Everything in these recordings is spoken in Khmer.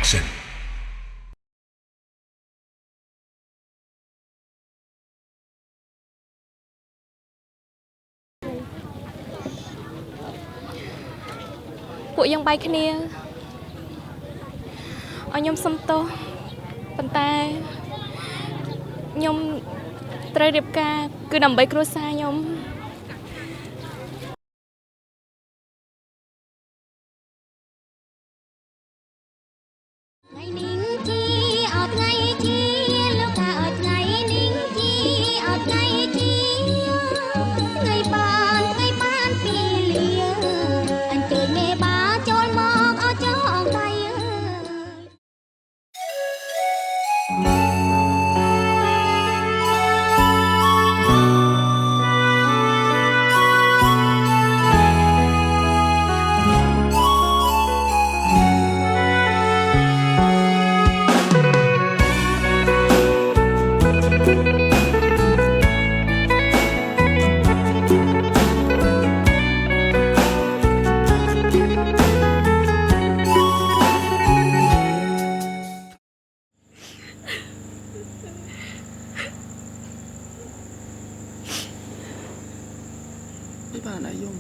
Production ពួកយើងបាយគ្នាឲ្យខ្ញុំសុំទោសប៉ុន្តែខ្ញុំត្រូវរៀបការគឺដើម្បីគ្រួសារខ្ញុំថ្ងៃនេះជាអត់ថ្ងៃជាលោកថាអត់ថ្ងៃនេះជាអត់ថ្ងៃជាថ្ងៃបានពីលាអញ្ជើញមេបាចូលមកអត់ចងដៃបានអាយំ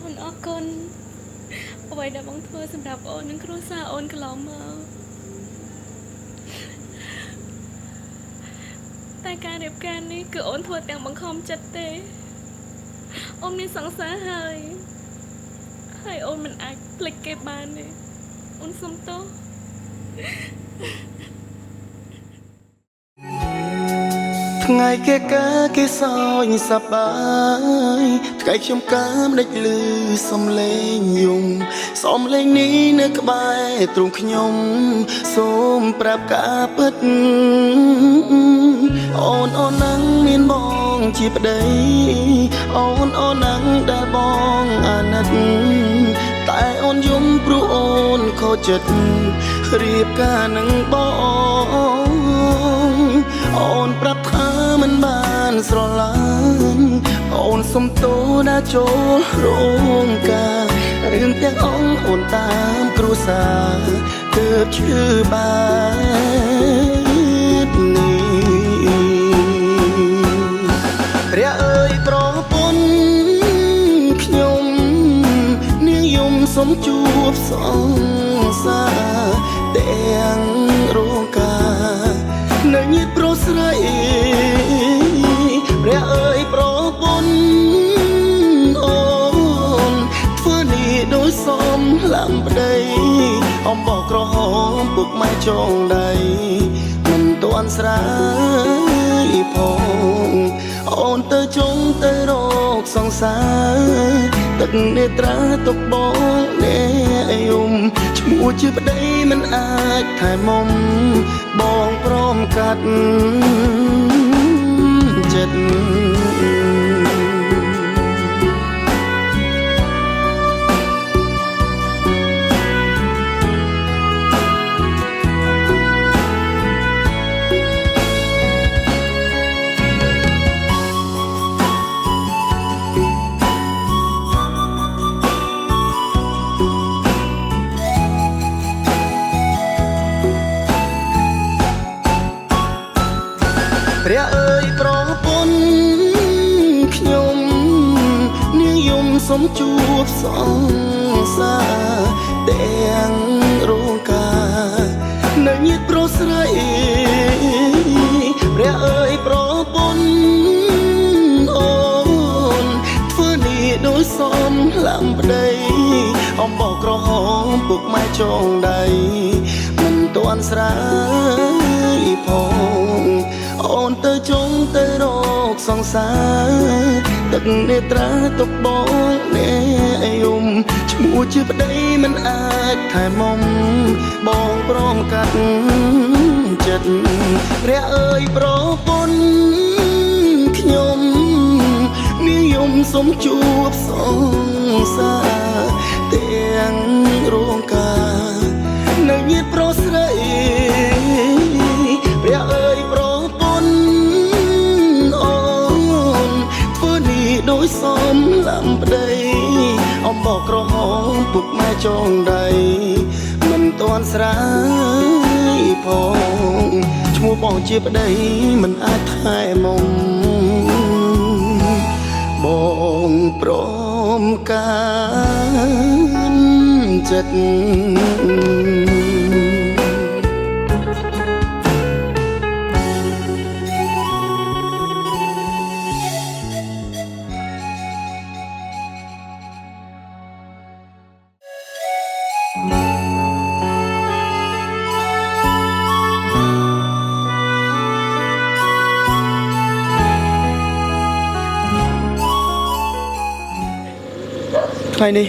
អូនអរគុណអ្វីដែលបងធ្វើសម្រាប់អូននិងគ្រួសារអូនកន្លងមកតែការរៀបការនេះគឺអូនធ្វើទាំងបង្ខំចិត្តទេអូនមានសង្សារហើយអូនមិនអាចភ្លេចគេបានទេអូនសុំទោស ថ្ងៃគេកាគេសោញសប្បាយថ្ងៃខ្ញុំកាមដេចលឺសំឡេងយំសំឡេងនេះនៅក្បែរទ្រូងខ្ញុំសូមប្រាប់ការពិតអូនណាំងមានបងជាប្តីអូនណាំងដែលបងអាណិតតែអូនយំព្រោះអូនខូចចិត្តរៀបការនឹងបងអូនប្រាប់ថាមិនបានស្រឡាញ់អូនសុំទោសដែលចូលរោងការរឿងទាំងអូនតាមគ្រួសារទើបឈឺបាត់នេះព្រះអើយប្រពន្ធខ្ញុំនាងយំសុំជួបសង្សារទាំងរោងការនៅញាតប្រុសស្រីព្រះអើយប្រពន្ធអូនធ្វើនេះដោយសមឡាំប្តីអំបោះក្រហមពុកម៉ែចងដៃមិនទាន់ស្រាយផងអូនទៅចុងទៅរកសង្សារទឹកនេត្រាទុកបងអ្នកយំឈ្មោះជាប្តីមិនអាចថែមុំបងព្រមកាត់ចិត្តព្រះអើយប្រពន្ធខ្ញុំនាងយំសុំជួបសង្សារទាំងរោងការនៅញាតប្រុសស្រីព្រះអើយប្រពន្ធអូនធ្វើនេះដោយសមឡាំប្តីអំបោះក្រហមពុកម៉ែចងដៃមិនទាន់ស្រាយផងអូនទៅចុងទៅរកសង្សារទឹកនេត្រាទុកបងអ្នកយំឈ្មោះជាប្តីមិនអាចថែមុំបងព្រមកាត់ចិត្តព្រះអើយប្រពន្ធខ្ញុំនាងយំសុំជួបសង្សារទាំងរោងការនៅញាតប្រុសស្រីព្រះអើយប្រពន្ធអូ ក្រហមពុកម៉ែចងដៃមិនទាន់ស្រាយផងឈ្មោះបងជាប្តីមិនអាចថែមំបងព្រមការចិត្តថ្ងៃនេះ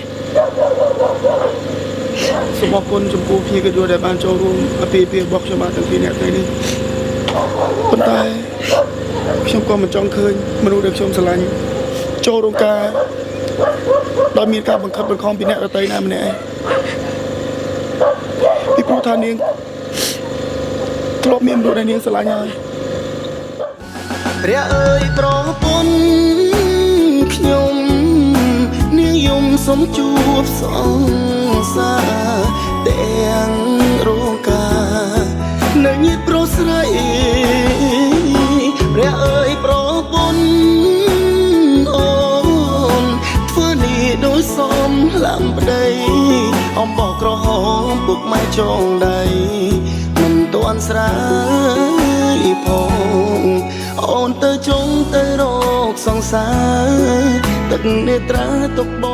សូមអរគុណចំពោះភ្ញៀវកិត្តិយសដែលបានចូលរួមអាពាហ៍ពិពាហ៍របស់ខ្ញុំបាទទាំងពីរនាក់ថ្ងៃនេះប៉ុន្តែខ្ញុំក៏មិនចង់ឃើញមនុស្សដែលខ្ញុំស្រឡាញ់ចូលរោងការដោយមានការបង្ខិតបង្ខំពីអ្នកដទៃណាម្នាក់ឯងពីព្រោះថានាងធ្លាប់មានមនុស្សដែលនាងស្រឡាញ់ហើយព្រះអើយប្រពន្ធខ្ញុំនាងយំសុំជួបសង្សារទាំងរោងការនៅញាតប្រុសស្រីព្រះអើយប្រពន្ធអូនធ្វើនេះដោយសមឡាំប្តីអំបោះក្រហមពុកម៉ែចងដៃមិនទាន់ស្រាយផងអូនទៅចុងទៅរកសង្សារទឹកនេត្រាទុកប